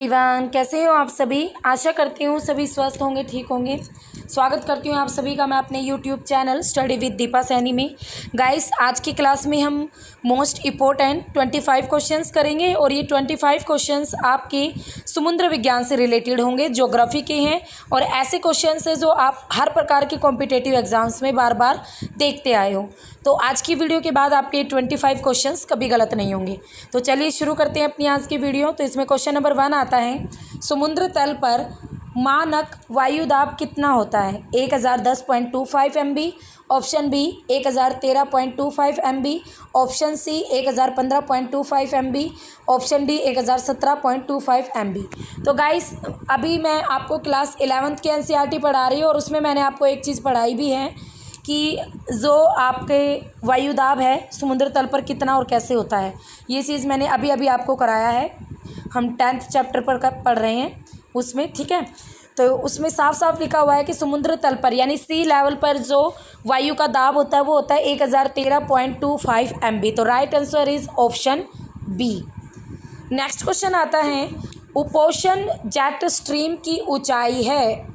Ivan, कैसे हो आप सभी। आशा करती हूँ सभी स्वस्थ होंगे, ठीक होंगे। स्वागत करती हूँ आप सभी का मैं अपने YouTube channel study with Deepa Saini में। गाइस, आज की क्लास में हम मोस्ट इम्पोर्टेंट 25 क्वेश्चंस करेंगे और ये 25 क्वेश्चंस आपके समुद्र विज्ञान से रिलेटेड होंगे, ज्योग्राफी के हैं और ऐसे क्वेश्चंस हैं जो आप हर प्रकार के कॉम्पिटिटिव एग्जाम्स में बार बार देखते आए हो। तो आज की वीडियो के बाद आपके 25 क्वेश्चंस कभी गलत नहीं होंगे। तो चलिए शुरू करते हैं अपनी आज की वीडियो। तो इसमें क्वेश्चन नंबर 1 आता है, समुद्र तल पर मानक वायु दाब कितना होता है। 1010.25 MB, option B 1013.25 MB, option C 1015.25 MB, option D 1017.25 MB। तो गाइस, अभी मैं आपको क्लास 11th के NCERT पढ़ा रही हूँ और उसमें मैंने आपको एक चीज़ पढ़ाई भी है कि जो आपके वायुदाब है समुद्र तल पर कितना और कैसे होता है। ये चीज़ मैंने अभी अभी आपको कराया है। हम 10th चैप्टर पर पढ़ रहे हैं उसमें, ठीक है। तो उसमें साफ साफ लिखा हुआ है कि समुद्र तल पर यानी सी लेवल पर जो वायु का दाब होता है वो होता है 1013.25 MB। तो right answer is option B. Next question आता है, उपोषण जेट स्ट्रीम की ऊंचाई है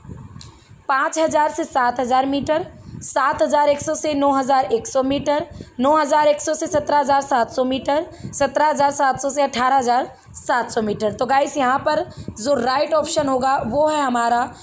5000 से 7000 मीटर, 7100 से 9100 मीटर, 9100 से 17700 मीटर, 17700 से 18700 मीटर। तो गाइस, यहाँ पर जो राइट ऑप्शन होगा वो है हमारा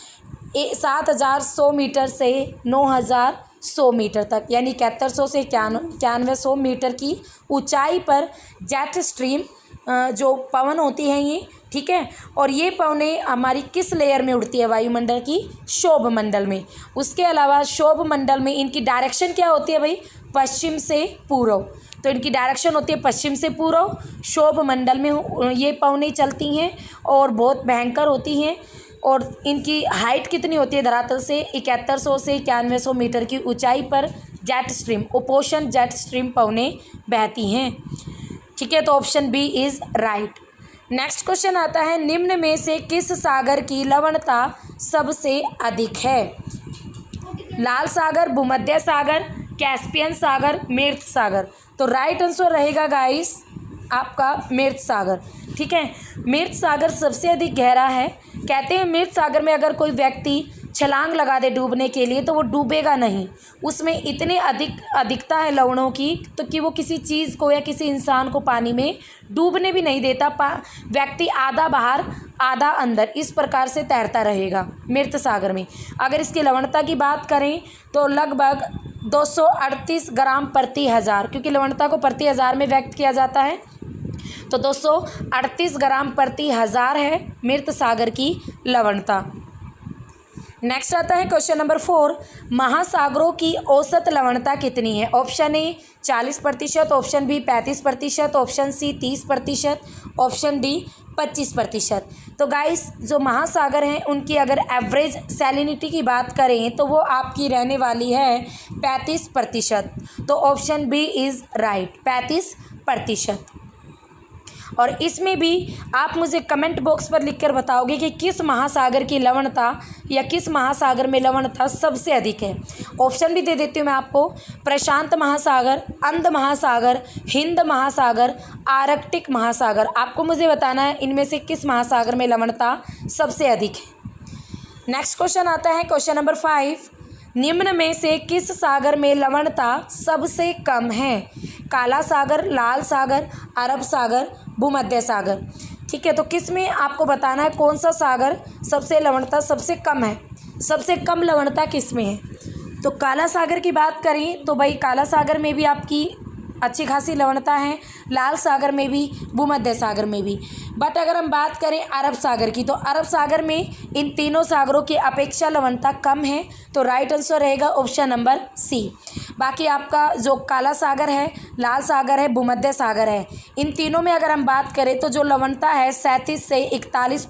7100 मीटर से 9100 मीटर तक, यानी 7100 से 9100 मीटर की ऊंचाई पर जेट स्ट्रीम जो पवन होती हैं ये, ठीक है। और ये पवनें हमारी किस लेयर में उड़ती है वायुमंडल की, शोभ मंडल में। उसके अलावा शोभ मंडल में इनकी डायरेक्शन क्या होती है भाई, पश्चिम से पूर्व। तो इनकी डायरेक्शन होती है पश्चिम से पूर्व। शोभ मंडल में ये पवनें चलती हैं और बहुत भयंकर होती हैं। और इनकी हाइट कितनी होती है धरातल से, 7100 से 9100 मीटर की ऊंचाई पर जेट स्ट्रीम, उपोषण जेट स्ट्रीम पवनें बहती हैं, ठीक है। तो option B is right. Next question आता है, निम्न में से किस सागर की लवणता सबसे अधिक है। लाल सागर, भूमध्य सागर, कैस्पियन सागर, मृत सागर। तो राइट आंसर रहेगा गाइस आपका मृत सागर, ठीक है। मृत सागर सबसे अधिक गहरा है। कहते हैं मृत सागर में अगर कोई व्यक्ति छलांग लगा दे डूबने के लिए तो वो डूबेगा नहीं। उसमें इतने अधिकता है लवणों की तो कि वो किसी चीज़ को या किसी इंसान को पानी में डूबने भी नहीं देता। व्यक्ति आधा बाहर आधा अंदर इस प्रकार से तैरता रहेगा मृत सागर में। अगर इसकी लवणता की बात करें तो लगभग 238 ग्राम प्रति हज़ार, क्योंकि लवणता को प्रति हज़ार में व्यक्त किया जाता है। तो 238 ग्राम प्रति हज़ार है मृत सागर की लवणता। नेक्स्ट आता है क्वेश्चन नंबर 4, महासागरों की औसत लवणता कितनी है। Option A 40%, option B 35%, option C 30%, option D 25%। तो गाइस, जो महासागर हैं उनकी अगर एवरेज सैलिनिटी की बात करें तो वो आपकी रहने वाली है 35%। तो ऑप्शन बी इज़ राइट, 35%। और इसमें भी आप मुझे कमेंट बॉक्स पर लिखकर बताओगे कि किस महासागर की लवणता या किस महासागर में लवणता सबसे अधिक है। ऑप्शन भी दे देती हूँ मैं आपको, प्रशांत महासागर, अंध महासागर, हिंद महासागर, आर्कटिक महासागर। आपको मुझे बताना है इनमें से किस महासागर में लवणता सबसे अधिक है। नेक्स्ट क्वेश्चन आता है क्वेश्चन नंबर 5, निम्न में से किस सागर में लवणता सबसे कम है। काला सागर, लाल सागर, अरब सागर, भूमध्य सागर, ठीक है। तो किस में आपको बताना है कौन सा सागर सबसे लवणता सबसे कम है, सबसे कम लवणता किस में है। तो काला सागर की बात करें तो भाई काला सागर में भी आपकी अच्छी खासी लवणता है, लाल सागर में भी, भूमध्य सागर में भी। बट अगर हम बात करें अरब सागर की तो अरब सागर में इन तीनों सागरों की अपेक्षा लवणता कम है। तो राइट आंसर रहेगा ऑप्शन नंबर सी। बाकी आपका जो काला सागर है, लाल सागर है, भूमध्य सागर है, इन तीनों में अगर हम बात करें तो जो लवणता है 37 से 41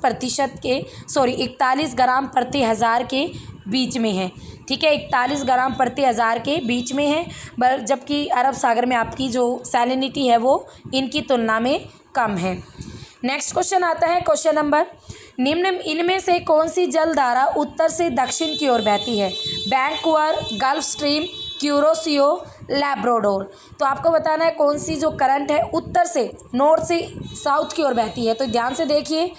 ग्राम प्रति हज़ार के बीच में है, ठीक है। 41 ग्राम प्रति हज़ार के बीच में है, जबकि अरब सागर में आपकी जो सैलिनिटी है वो इनकी तुलना में कम है। नेक्स्ट क्वेश्चन आता है क्वेश्चन नंबर, निम्न इनमें से कौन सी जलधारा उत्तर से दक्षिण की ओर बहती है। Vancouver, gulf stream, Kuroshio, Labrador. तो आपको बताना है कौन सी जो करंट है उत्तर से नॉर्थ से साउथ की ओर बहती है। तो ध्यान से देखिए,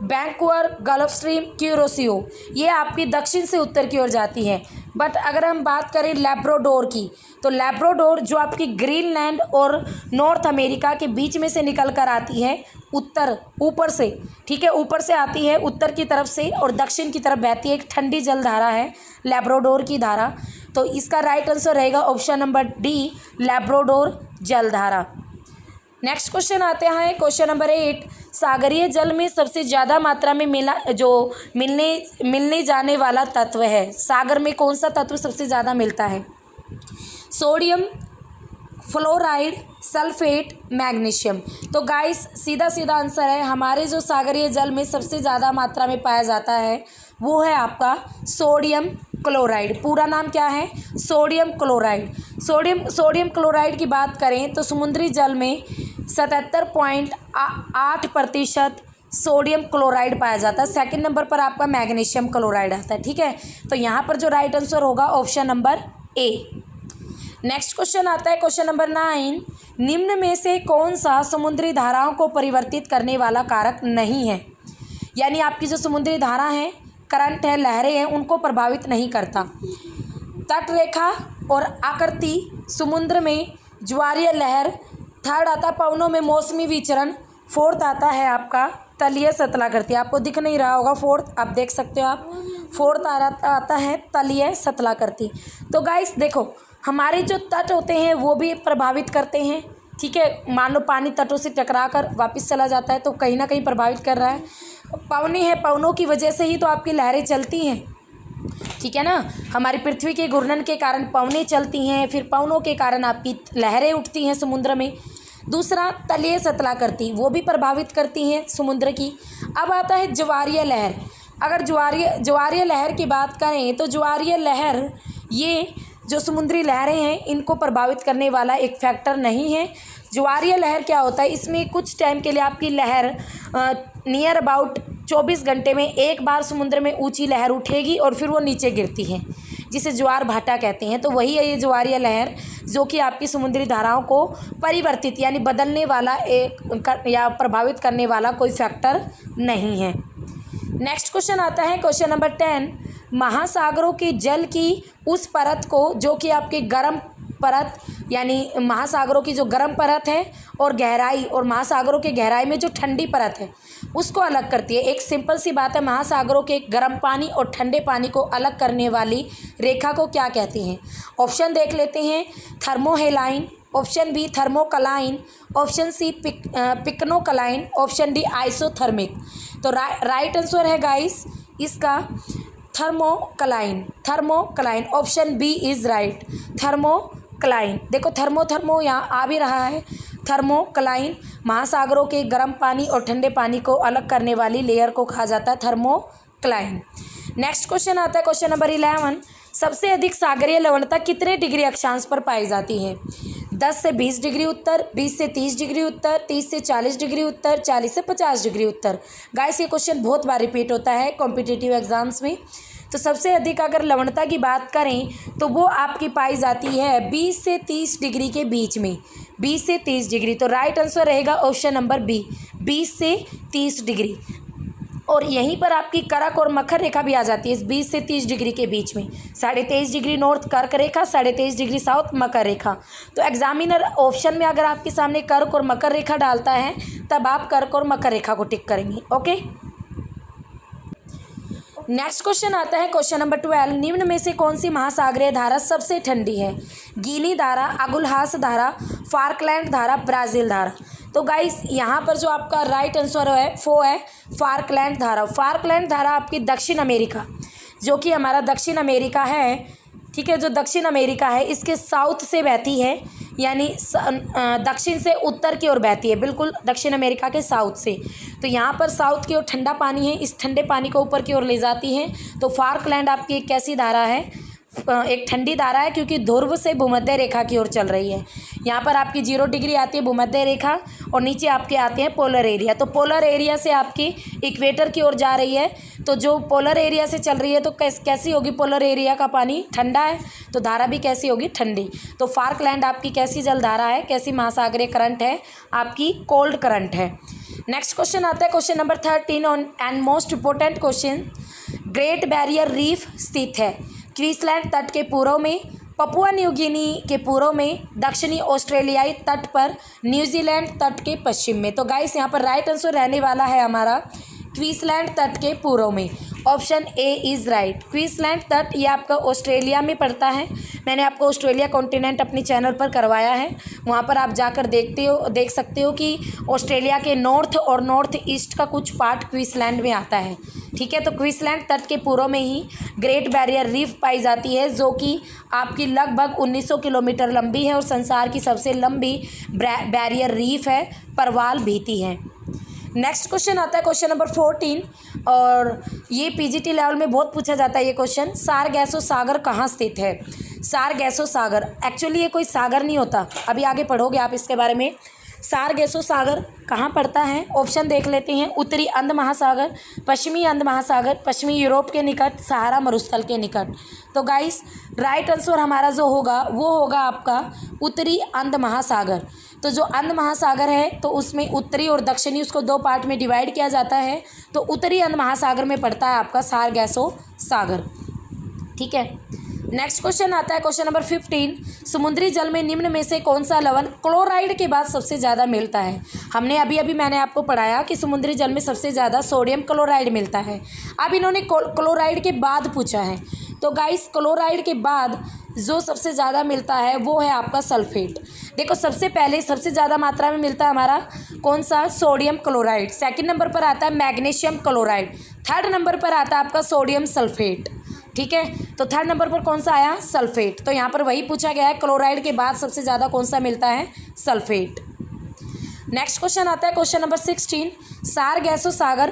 वैंकूवर, गल्फ स्ट्रीम, क्यूरोसियो, ये आपकी दक्षिण से उत्तर की ओर जाती है। बट अगर हम बात करें लैब्राडोर की, तो लैब्राडोर जो आपकी ग्रीनलैंड और नॉर्थ अमेरिका के बीच में से निकल कर आती है उत्तर, ऊपर से, ठीक है, ऊपर से आती है उत्तर की तरफ से और दक्षिण की तरफ बहती है, एक ठंडी जलधारा है लैब्राडोर की धारा। तो इसका राइट आंसर रहेगा ऑप्शन नंबर डी, लैब्राडोर जलधारा। नेक्स्ट क्वेश्चन आते हैं, क्वेश्चन नंबर 8, सागरीय जल में सबसे ज़्यादा मात्रा में मिलने जाने वाला तत्व है। सागर में कौन सा तत्व सबसे ज़्यादा मिलता है? Sodium, fluoride, sulphate, magnesium. तो गाइस सीधा सीधा आंसर है, हमारे जो सागरीय जल में सबसे ज़्यादा मात्रा में पाया जाता है वो है आपका सोडियम क्लोराइड। पूरा नाम क्या है? Sodium chloride. सोडियम क्लोराइड की बात करें तो समुद्री जल में 77.8% सोडियम क्लोराइड पाया जाता है। सेकंड नंबर पर आपका मैग्नीशियम क्लोराइड आता है, ठीक है। तो यहाँ पर जो राइट आंसर होगा option number A. Next question आता है, क्वेश्चन नंबर 9, निम्न में से कौन सा समुद्री धाराओं को परिवर्तित करने वाला कारक नहीं है? यानी आपकी जो समुद्री धारा है, करंट है, लहरें हैं, उनको प्रभावित नहीं करता। तट रेखा और आकृति, समुद्र में ज्वारीय लहर, थर्ड आता पवनों में मौसमी विचरण, फोर्थ आता है आपका तलीय सतलाकृति। आपको दिख नहीं रहा होगा फोर्थ, आप देख सकते हो आप, फोर्थ आता है तलीय सतलाकृति। तो गाइस देखो, हमारे जो तट होते हैं वो भी प्रभावित करते हैं, ठीक है। मान लो पानी तटों से टकरा कर वापस चला जाता है तो कहीं ना कहीं प्रभावित कर रहा है। पवने हैं, पवनों की वजह से ही तो आपकी लहरें चलती हैं, ठीक है ना। हमारी पृथ्वी के घूर्णन के कारण पवनें चलती हैं, फिर पवनों के कारण आपकी लहरें उठती हैं समुद्र में। दूसरा तलीय सतलाकृति, वो भी प्रभावित करती हैं समुद्र की। अब आता है ज्वारीय लहर। अगर ज्वारीय लहर की बात करें तो ज्वारीय लहर, ये जो समुद्री लहरें हैं इनको प्रभावित करने वाला एक फैक्टर नहीं है। ज्वारीय लहर क्या होता है, इसमें कुछ टाइम के लिए आपकी लहर नियर अबाउट 24 घंटे में एक बार समुद्र में ऊंची लहर उठेगी और फिर वो नीचे गिरती है, जिसे ज्वार भाटा कहते हैं। तो वही है ये ज्वारीय लहर, जो कि आपकी समुद्री धाराओं को परिवर्तित यानी बदलने वाला एक या प्रभावित करने वाला कोई फैक्टर नहीं है। नेक्स्ट क्वेश्चन आता है, क्वेश्चन नंबर 10, महासागरों के जल की उस परत को, जो कि आपकी गर्म परत यानी महासागरों की जो गर्म परत है और गहराई, और महासागरों के गहराई में जो ठंडी परत है उसको अलग करती है। एक सिंपल सी बात है, महासागरों के गर्म पानी और ठंडे पानी को अलग करने वाली रेखा को क्या कहते हैं? ऑप्शन देख लेते हैं, thermohaline, option B thermocline, option C pycnocline, option D isothermic. तो राइट आंसर है गाइस इसका thermocline, option B is right, thermocline. देखो थर्मो यहाँ आ भी रहा है। थर्मोकलाइन महासागरों के गर्म पानी और ठंडे पानी को अलग करने वाली लेयर को कहा जाता है थर्मोकलाइन। नेक्स्ट क्वेश्चन आता है, क्वेश्चन नंबर 11, सबसे अधिक सागरीय लवणता कितने डिग्री अक्षांश पर पाई जाती है? 10 से 20 डिग्री उत्तर, 20 से 30 डिग्री उत्तर, 30 से 40 डिग्री उत्तर, 40 से 50 डिग्री उत्तर। गाइस ये क्वेश्चन बहुत बार रिपीट होता है कॉम्पिटिटिव एग्जाम्स में। तो सबसे अधिक अगर लवणता की बात करें तो वो आपकी पाई जाती है 20 से 30 डिग्री के बीच में, 20 से 30 डिग्री। तो राइट आंसर रहेगा ऑप्शन नंबर बी, 20 से 30 डिग्री। और यहीं पर आपकी करक और मकर रेखा भी आ जाती है इस 20 से 30 डिग्री के बीच में। 23.5 डिग्री नॉर्थ कर्क रेखा, 23.5 डिग्री साउथ मकर रेखा। तो एग्जामिनर ऑप्शन में अगर आपके सामने कर्क और मकर रेखा डालता है तब आप कर्क और मकर रेखा को टिक करेंगे। ओके, नेक्स्ट क्वेश्चन आता है, क्वेश्चन नंबर 12, निम्न में से कौन सी महासागरीय धारा सबसे ठंडी है? गीनी धारा, अगुलहास धारा, फार्कलैंड धारा, ब्राज़ील धारा। तो गाइस यहाँ पर जो आपका राइट आंसर है वो है फार्कलैंड धारा। फार्कलैंड धारा आपकी दक्षिण अमेरिका, जो कि हमारा दक्षिण अमेरिका है, ठीक है, जो दक्षिण अमेरिका है इसके साउथ से बहती है, यानी दक्षिण से उत्तर की ओर बहती है, बिल्कुल दक्षिण अमेरिका के साउथ से। तो यहाँ पर साउथ की ओर ठंडा पानी है, इस ठंडे पानी को ऊपर की ओर ले जाती है। तो फार्कलैंड आपकी एक कैसी धारा है? एक ठंडी धारा है, क्योंकि ध्रुव से भूमध्य रेखा की ओर चल रही है। यहाँ पर आपकी 0 डिग्री आती है भूमध्य रेखा और नीचे आपके आते हैं पोलर एरिया। तो पोलर एरिया से आपकी इक्वेटर की ओर जा रही है, तो जो पोलर एरिया से चल रही है तो कैसी होगी? पोलर एरिया का पानी ठंडा है, तो धारा भी कैसी होगी? ठंडी। तो फार्कलैंड आपकी कैसी जल धारा है, कैसी महासागरीय करंट है? आपकी कोल्ड करंट है। नेक्स्ट क्वेश्चन आता है question number 13 on and most important question. Great barrier reef स्थित है क्वींसलैंड तट के पूर्व में, पपुआ न्यू गिनी के पूर्व में, दक्षिणी ऑस्ट्रेलियाई तट पर, न्यूजीलैंड तट के पश्चिम में। तो गाइस यहाँ पर राइट आंसर रहने वाला है हमारा क्वींसलैंड तट के पूर्व में। Option A is right. Queensland तट ये आपका ऑस्ट्रेलिया में पड़ता है। मैंने आपको ऑस्ट्रेलिया कॉन्टिनेंट अपने चैनल पर करवाया है, वहाँ पर आप जाकर देख सकते हो कि ऑस्ट्रेलिया के नॉर्थ और नॉर्थ ईस्ट का कुछ पार्ट क्वींसलैंड में आता है। ठीक है, तो क्वींसलैंड तट के पूर्व में ही ग्रेट बैरियर रीफ पाई जाती है, जो कि आपकी लगभग 1900 किलोमीटर लंबी है और संसार की सबसे लंबी बैरियर रीफ है, परवाल भीति है। नेक्स्ट क्वेश्चन आता है क्वेश्चन नंबर 14 और ये पीजीटी लेवल में बहुत पूछा जाता है ये क्वेश्चन। सारगैसो सागर कहाँ स्थित है? सारगैसो सागर एक्चुअली ये कोई सागर नहीं होता, अभी आगे पढ़ोगे आप इसके बारे में। सारगैसो सागर कहाँ पड़ता है? ऑप्शन देख लेते हैं। उत्तरी अंध महासागर, पश्चिमी अंध महासागर, पश्चिमी यूरोप के निकट, सहारा मरुस्थल के निकट। तो गाइस राइट आंसर हमारा जो होगा वो होगा आपका उत्तरी अंध महासागर। तो जो अंध महासागर है तो उसमें उत्तरी और दक्षिणी उसको दो पार्ट में डिवाइड किया जाता है, तो उत्तरी अंध महासागर में पड़ता है आपका सारगैसो सागर। ठीक है, नेक्स्ट क्वेश्चन आता है क्वेश्चन नंबर 15। समुद्री जल में निम्न में से कौन सा लवण क्लोराइड के बाद सबसे ज़्यादा मिलता है? हमने अभी मैंने आपको पढ़ाया कि समुद्री जल में सबसे ज़्यादा सोडियम क्लोराइड मिलता है। अब इन्होंने क्लोराइड के बाद पूछा है, तो गाइस क्लोराइड के बाद जो सबसे ज़्यादा मिलता है वो है आपका सल्फेट। देखो सबसे पहले सबसे ज़्यादा मात्रा में मिलता है हमारा कौन सा? Sodium chloride. सेकंड नंबर पर आता है मैग्नीशियम क्लोराइड। थर्ड नंबर पर आता है आपका सोडियम सल्फेट। ठीक है, तो थर्ड नंबर पर कौन सा आया? सल्फेट। तो यहाँ पर वही पूछा गया है, क्लोराइड के बाद सबसे ज़्यादा कौन सा मिलता है? सल्फेट। नेक्स्ट क्वेश्चन आता है क्वेश्चन नंबर 16। सारगैसो सागर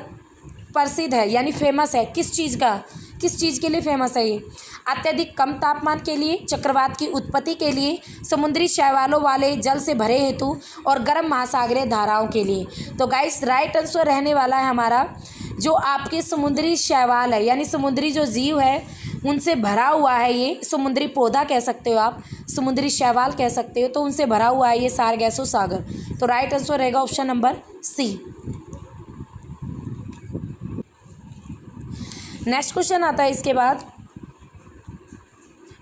प्रसिद्ध है यानी फेमस है किस चीज़ के लिए फेमस है ये? अत्यधिक कम तापमान के लिए, चक्रवात की उत्पत्ति के लिए, समुद्री शैवालों वाले जल से भरे हेतु और गर्म महासागरीय धाराओं के लिए। तो गाइस राइट आंसर रहने वाला है हमारा जो आपके समुद्री शैवाल है यानी समुद्री जो जीव है उनसे भरा हुआ है, ये समुद्री पौधा कह सकते हो आप, समुद्री शैवाल कह सकते हो, तो उनसे भरा हुआ है ये सारगैसो सागर। तो राइट आंसर रहेगा option number C. Next question आता है इसके बाद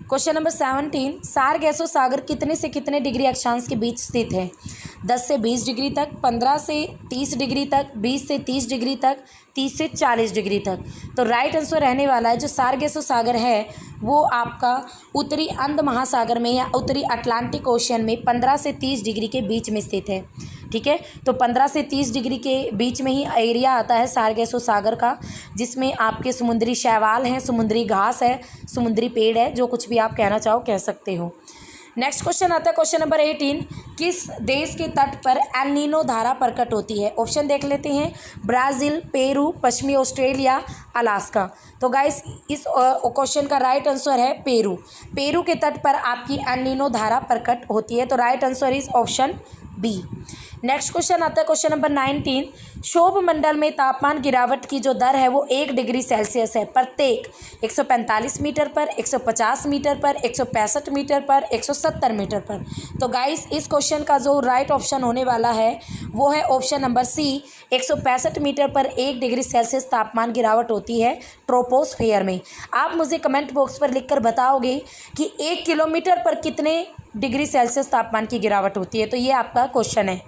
क्वेश्चन नंबर 17। सारगैसो सागर कितने से कितने डिग्री अक्षांश के बीच स्थित है? 10 से 20 डिग्री तक, 15 से 30 डिग्री तक, 20 से 30 डिग्री तक, 30 से 40 डिग्री तक। तो राइट आंसर रहने वाला है जो सारगैसो सागर है वो आपका उत्तरी अंध महासागर में या उत्तरी अटलांटिक ओशियन में 15 से 30 डिग्री के बीच में स्थित है। ठीक है, तो 15 से 30 डिग्री के बीच में ही एरिया आता है सारगैसो सागर का, जिसमें आपके समुद्री शैवाल हैं, समुद्री घास है, समुद्री पेड़ है, जो कुछ भी आप कहना चाहो कह सकते हो। नेक्स्ट क्वेश्चन आता है क्वेश्चन नंबर 18। किस देश के तट पर एल नीनो धारा प्रकट होती है? ऑप्शन देख लेते हैं। ब्राज़ील, पेरू, पश्चिमी ऑस्ट्रेलिया, अलास्का। तो गाइस इस क्वेश्चन का राइट आंसर है पेरू। पेरू के तट पर आपकी एल नीनो धारा प्रकट होती है, तो right answer is option B. Next question आता है क्वेश्चन नंबर 19। क्षोभ मंडल में तापमान गिरावट की जो दर है वो 1 डिग्री सेल्सियस है प्रत्येक 145 मीटर पर, 150 मीटर पर, 165 मीटर पर, 170 मीटर पर। तो गाइस इस क्वेश्चन का जो राइट ऑप्शन होने वाला है वो है ऑप्शन नंबर सी। 165 मीटर पर 1 डिग्री सेल्सियस तापमान गिरावट होती है ट्रोपोस्फेयर में। आप मुझे कमेंट बॉक्स पर लिखकर बताओगे कि 1 किलोमीटर पर कितने डिग्री सेल्सियस तापमान की गिरावट होती है, तो ये आपका क्वेश्चन है।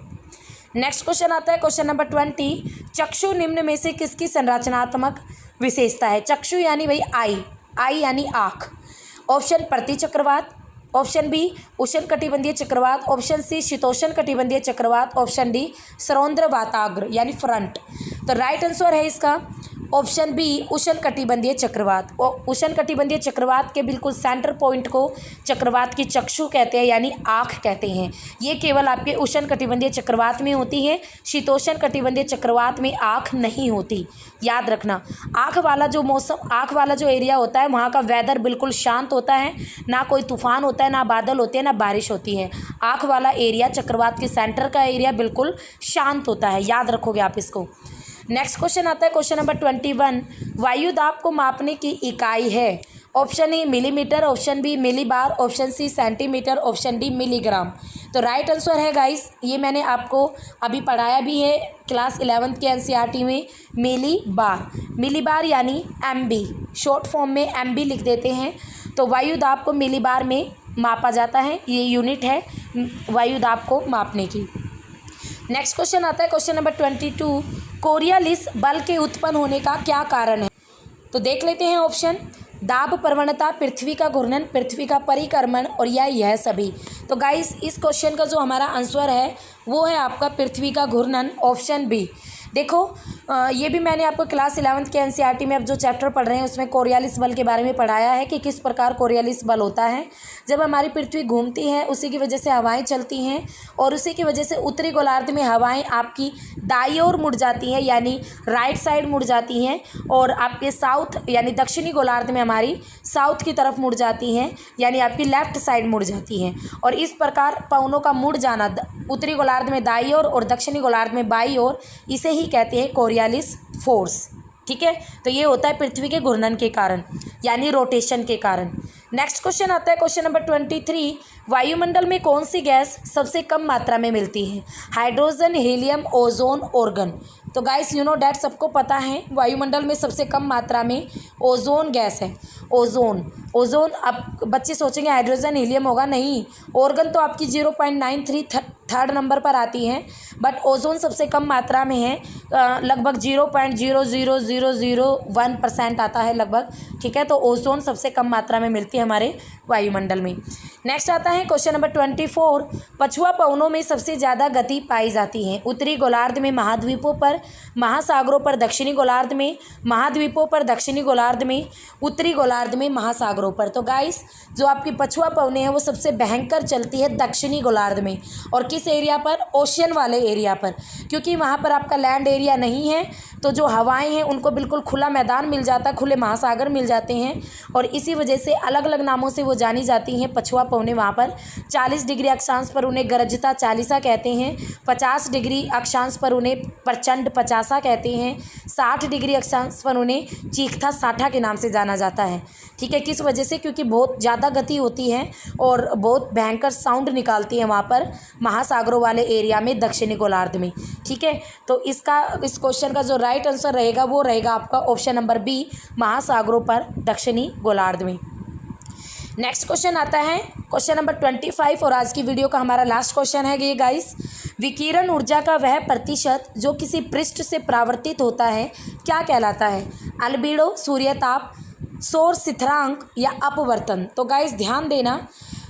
नेक्स्ट क्वेश्चन आता है क्वेश्चन नंबर 20। चक्षु निम्न में से किसकी संरचनात्मक विशेषता है? चक्षु यानी भाई आई यानी आँख। ऑप्शन प्रतिचक्रवात, ऑप्शन बी उष्णकटिबंधीय चक्रवात, ऑप्शन सी शीतोष्ण कटिबंधीय चक्रवात, ऑप्शन डी सरोंद्र वाताग्र यानी फ्रंट। तो राइट आंसर है इसका ऑप्शन बी उष्णकटिबंधीय चक्रवात। उष्णकटिबंधीय चक्रवात के बिल्कुल सेंटर पॉइंट को चक्रवात की चक्षु कहते हैं यानी आँख कहते हैं। ये केवल आपके उष्णकटिबंधीय चक्रवात में होती है, शीतोष्ण कटिबंधीय चक्रवात में आँख नहीं होती, याद रखना। आँख वाला जो मौसम, आँख वाला जो एरिया होता है वहाँ का वेदर बिल्कुल शांत होता है, ना कोई तूफान होता है, ना बादल होते हैं, ना बारिश होती है। आँख वाला एरिया चक्रवात के सेंटर का एरिया बिल्कुल शांत होता है, याद रखोगे आप इसको। नेक्स्ट क्वेश्चन आता है क्वेश्चन नंबर 21। वायु दाब को मापने की इकाई है। Option A millimetre, option B millibar, option C centimetre, option D milligram. तो राइट आंसर है गाइस, ये मैंने आपको अभी पढ़ाया भी है क्लास 11th के एनसीईआरटी में, मिलीबार। मिलीबार यानी एमबी, शॉर्ट फॉर्म में एमबी लिख देते हैं। तो वायु दाब को मिलीबार में मापा जाता है, ये यूनिट है वायु दाब को मापने की। नेक्स्ट क्वेश्चन आता है क्वेश्चन नंबर 22, कोरियालिस बल के उत्पन्न होने का क्या कारण है? तो देख लेते हैं ऑप्शन, दाब प्रवणता, पृथ्वी का घूर्णन, पृथ्वी का परिक्रमण और यह सभी। तो गाइस इस क्वेश्चन का जो हमारा आंसर है वो है आपका पृथ्वी का घूर्णन, ऑप्शन बी। देखो ये भी मैंने आपको क्लास 11th के एनसीईआरटी में अब जो चैप्टर पढ़ रहे हैं उसमें कोरियालिस बल के बारे में पढ़ाया है कि किस प्रकार कोरियालिस बल होता है। जब हमारी पृथ्वी घूमती है उसी की वजह से हवाएं चलती हैं और उसी की वजह से उत्तरी गोलार्ध में हवाएं आपकी दाईं ओर मुड़ जाती हैं, यानी राइट साइड मुड़ जाती हैं, और आपके साउथ यानी दक्षिणी गोलार्ध में हमारी साउथ की तरफ मुड़ जाती हैं, यानी आपकी लेफ्ट साइड मुड़ जाती हैं। और इस प्रकार पवनों का मुड़ जाना उत्तरी गोलार्ध में दाईं ओर और दक्षिणी गोलार्ध में बाईं ओर, इसे ही कहते हैं कोरियालिस फोर्स। ठीक है, तो ये होता है पृथ्वी के घूर्णन के कारण यानी रोटेशन के कारण। नेक्स्ट क्वेश्चन आता है क्वेश्चन नंबर 23, वायुमंडल में कौन सी गैस सबसे कम मात्रा में मिलती है? Hydrogen, helium, ozone, organ. तो गाइस यू नो डैट सबको पता है वायुमंडल में सबसे कम मात्रा में ओजोन गैस है। ओजोन अब बच्चे सोचेंगे हाइड्रोजन हीलियम होगा, नहीं। ऑर्गन तो आपकी 0.93 थर्ड नंबर पर आती हैं, बट ओजोन सबसे कम मात्रा में है, लगभग 0.00001% आता है लगभग। ठीक है, तो ओजोन सबसे कम मात्रा में मिलती है हमारे वायुमंडल में। नेक्स्ट आता है क्वेश्चन नंबर 24, पछुआ पवनों में सबसे ज़्यादा गति पाई जाती है? उत्तरी गोलार्ध में, महाद्वीपों पर, महासागरों पर, दक्षिणी गोलार्ध में, महाद्वीपों पर, दक्षिणी गोलार्ध में, उत्तरी गोलार्ध में, महासागरों पर। तो गाइस जो आपकी पछुआ पवनें हैं वो सबसे भयंकर चलती है दक्षिणी गोलार्ध में। और किस एरिया पर? ओशियन वाले एरिया पर, क्योंकि वहाँ पर आपका लैंड एरिया नहीं है, तो जो हवाएं हैं उनको बिल्कुल खुला मैदान मिल जाता है, खुले महासागर मिल जाते हैं, और इसी वजह से अलग अलग नामों से वो जानी जाती हैं पछुआ पवनें। वहाँ पर 40 डिग्री अक्षांश पर उन्हें गरजता चालीसा कहते हैं, 50 डिग्री अक्षांश पर उन्हें प्रचंड पचासा कहते हैं, 60 डिग्री अक्षांश पर उन्हें चीखता साठा के नाम से जाना जाता है। ठीक है, किस वजह से? क्योंकि बहुत ज़्यादा गति होती है और बहुत भयंकर साउंड निकालती है वहाँ पर महासागरों वाले एरिया में, दक्षिणी गोलार्ध में। ठीक है, तो इस क्वेश्चन का जो राइट आंसर रहेगा वो रहेगा आपका ऑप्शन नंबर बी, महासागरों पर, दक्षिणी गोलार्ध में। नेक्स्ट क्वेश्चन आता है क्वेश्चन नंबर 25 और आज की वीडियो का हमारा लास्ट क्वेश्चन है ये गाइस, विकिरण ऊर्जा का वह प्रतिशत जो किसी पृष्ठ से परावर्तित होता है क्या कहलाता है? अल्बेडो, सूर्यताप, सौर स्थिरांक या अपवर्तन। तो गाइस ध्यान देना,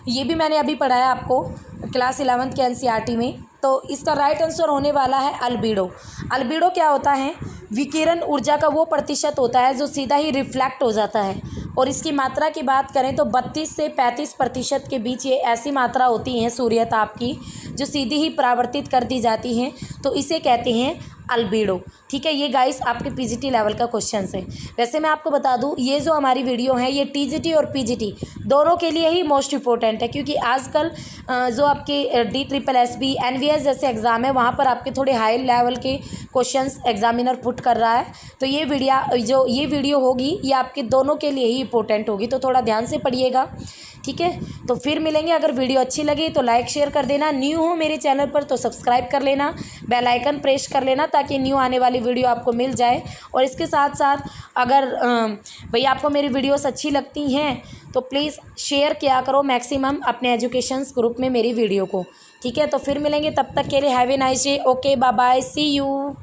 ये भी मैंने अभी पढ़ाया आपको क्लास 11th के एनसीईआरटी में। तो इसका राइट आंसर होने वाला है अल्बेडो। अल्बेडो क्या होता है? विकिरण ऊर्जा का वो प्रतिशत होता है जो सीधा ही रिफ्लेक्ट हो जाता है, और इसकी मात्रा की बात करें तो 32 से 35% के बीच ये ऐसी मात्रा होती हैं सूर्यताप की जो सीधी ही परावर्तित कर दी जाती हैं, तो इसे कहते हैं अल्बेडो। ठीक है, ये गाइस आपके पीजीटी लेवल का क्वेश्चन है। वैसे मैं आपको बता दूं ये जो हमारी वीडियो है ये टीजीटी और पीजीटी दोनों के लिए ही मोस्ट इंपॉर्टेंट है, क्योंकि आजकल जो आपके DSSB NVS जैसे एग्ज़ाम है वहाँ पर आपके थोड़े हाई लेवल के क्वेश्चंस एग्जामिनर पुट कर रहा है। तो ये वीडियो होगी ये आपके दोनों के लिए ही इंपॉर्टेंट होगी, तो थोड़ा ध्यान से पढ़िएगा। ठीक है, तो फिर मिलेंगे। अगर वीडियो अच्छी लगी तो लाइक शेयर कर देना, न्यू हो मेरे चैनल पर तो सब्सक्राइब कर लेना, बेल आइकन प्रेस कर लेना ताकि न्यू आने वाली वीडियो आपको मिल जाए। और इसके साथ साथ अगर भई आपको मेरी वीडियोस अच्छी लगती हैं तो प्लीज़ शेयर किया करो मैक्सिमम अपने एजुकेशंस ग्रुप में मेरी वीडियो को। ठीक है, तो फिर मिलेंगे, तब तक के लिए have a nice day. Okay, bye bye, see you.